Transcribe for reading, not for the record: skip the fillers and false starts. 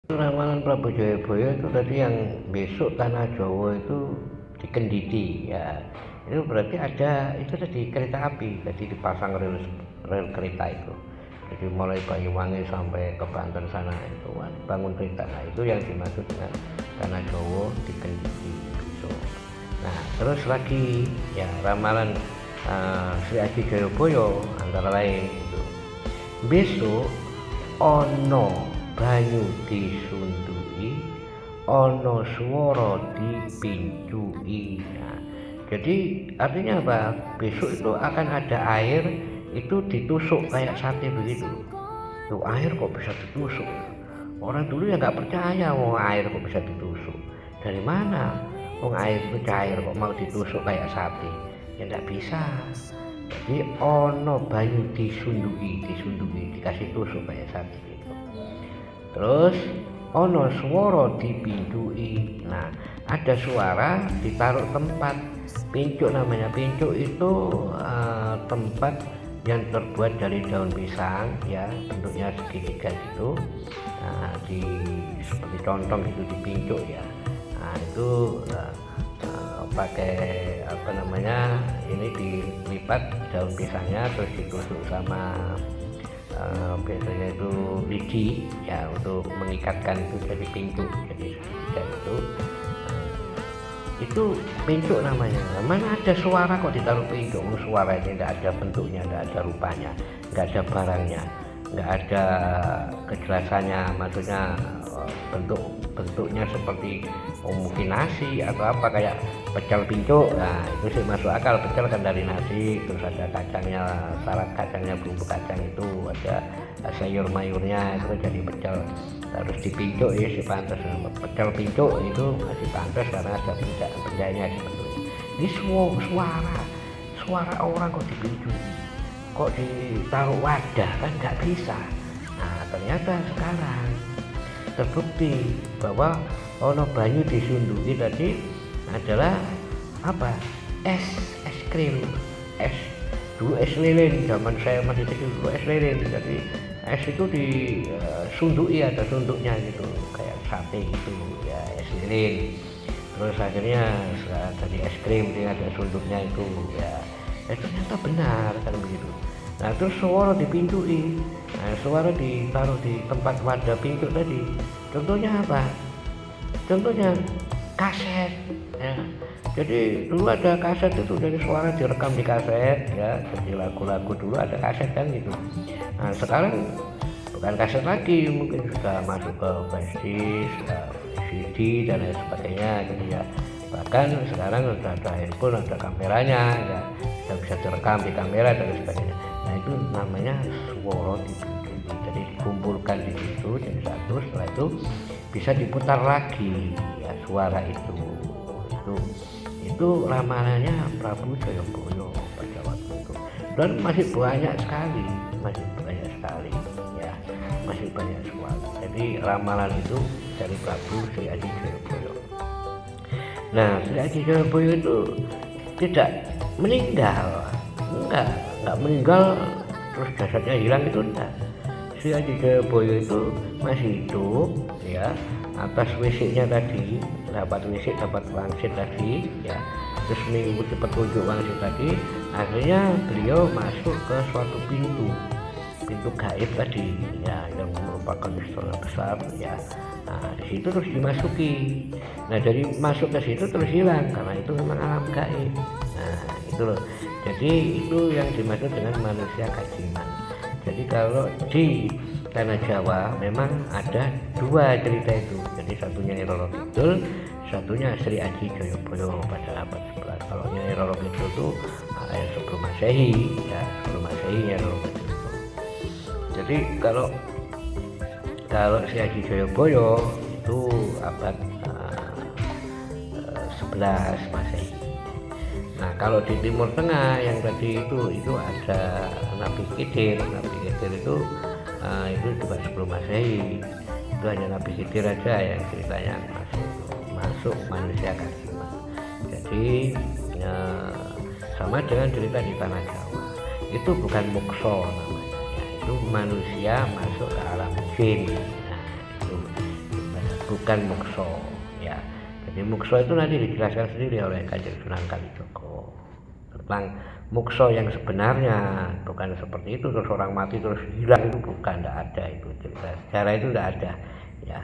Ramalan Prabu Jayabaya itu tadi yang besok tanah Jawa itu dikenditi ya. Itu berarti ada itu tadi kereta api, jadi dipasang rel kereta itu. Jadi mulai Banyuwangi sampai ke Banten sana itu bangun kereta. Nah, itu yang dimaksud dengan tanah Jawa dikenditi besok. Nah, terus lagi ya ramalan Sri Aji Jayabaya antara lain itu. Besok ana banyu disunduki, ana swara dipincuki. Nah, jadi artinya apa? Besok itu akan ada air itu ditusuk kayak sate begitu. Tuh air kok bisa ditusuk? Orang dulu ya nggak percaya mau air kok bisa ditusuk. Dari mana? Wong air itu cair kok mau ditusuk kayak sate? Ya nggak bisa. Jadi ono banyu disunduki dikasih tusuk kayak sate gitu. Terus ono swara dipincuki. Nah, ada suara ditaruh tempat. Pincuk namanya. Pincuk itu tempat yang terbuat dari daun pisang ya, bentuknya segitiga gitu. Nah, seperti contong gitu dipincuk ya. Nah, itu pakai apa namanya, ini dilipat daun pisangnya terus ditusuk sama biasanya itu lidi ya untuk mengikatkan itu jadi pincuk, jadi segitiga itu pincuk namanya. Mana ada suara kok ditaruh pincuk? Suara ini tidak ada bentuknya, tidak ada rupanya, nggak ada barangnya, nggak ada kejelasannya, maksudnya bentuknya seperti mungkin nasi atau apa kayak pecel pincuk. Nah, itu sih masuk akal, pecel kan dari nasi, terus ada kacangnya, salad kacangnya, bumbu kacang itu, ada sayur mayurnya, itu kan jadi pecel. Harus dipincuk ya si pantas, pecel pincuk itu masih pantas karena ada penjahitnya sebetulnya. Ini suara orang kok dipincuk, kok ditaruh wadah, kan nggak bisa. Nah, ternyata sekarang terbukti bahwa ono banyu disunduki tadi adalah apa? Es krim, dulu es lilin, zaman saya masih kecil dulu es lilin. Jadi es itu disunduki, ada sunduknya gitu kayak sate gitu ya, es lilin. Terus akhirnya dari es krim dia ada sunduknya itu ya, ternyata benar kan begitu. Nah, terus suara dipincuki. Nah, suara ditaruh di tempat wadah pincuk tadi. Contohnya apa? Contohnya kaset ya. Jadi dulu ada kaset itu, dari suara direkam di kaset ya. Jadi lagu-lagu dulu ada kaset kan gitu. Nah, sekarang bukan kaset lagi, mungkin sudah masuk ke flashdisk, CD dan lain sebagainya gitu ya. Bahkan sekarang sudah ada handphone, ada kameranya ya, sudah bisa direkam di kamera dan lain sebagainya. Nah, itu namanya swara dipincuki. Jadi dikumpulkan di situ jadi satu, setelah itu bisa diputar lagi ya suara itu ramalannya Prabu Jayabaya pada waktu itu, dan masih banyak sekali ya, masih banyak sekali. Jadi ramalan itu dari Prabu Sri Aji Jayabaya. Nah, Sri Aji Jayabaya itu tidak meninggal, enggak meninggal terus jasadnya hilang, itu enggak. Sri Aji Jayabaya itu masih hidup ya, atas wisiknya tadi, dapat wisik, dapat wangsit tadi ya, terus mengikuti petunjuk wangsit tadi, akhirnya beliau masuk ke suatu pintu gaib tadi ya, yang merupakan istana besar ya. Nah, di situ terus dimasuki. Nah, dari masuk ke situ terus hilang karena itu memang alam gaib. Nah, itu loh. Jadi itu yang dimaksud dengan manusia kajiman. Jadi kalau di tanah Jawa memang ada dua cerita itu. Jadi satunya Nyai Roro Kidul, satunya Sri Aji Jayabaya pada abad 11. Kalau Nyai Roro Kidul itu sebelum Masehi ya, sebelum Masehi Nyai Roro Kidul itu. Jadi kalau Sri Aji Jayabaya itu abad 11 Masehi. Nah, kalau di Timur Tengah yang tadi itu ada Nabi Khidir itu juga sebelum Masehi. Itu hanya Nabi Khidir aja yang ceritanya masuk manusia kajiman. Jadi sama dengan cerita di tanah Jawa, itu bukan mokso namanya ya, itu manusia masuk ke alam jin. Nah, itu bukan mukso ya. Jadi mukso itu nanti dijelaskan sendiri oleh Kanjeng Sunan Kalijogo tentang mukso yang sebenarnya, bukan seperti itu terus orang mati terus hilang, itu bukan, tidak ada itu cerita sejarah itu, tidak ada ya.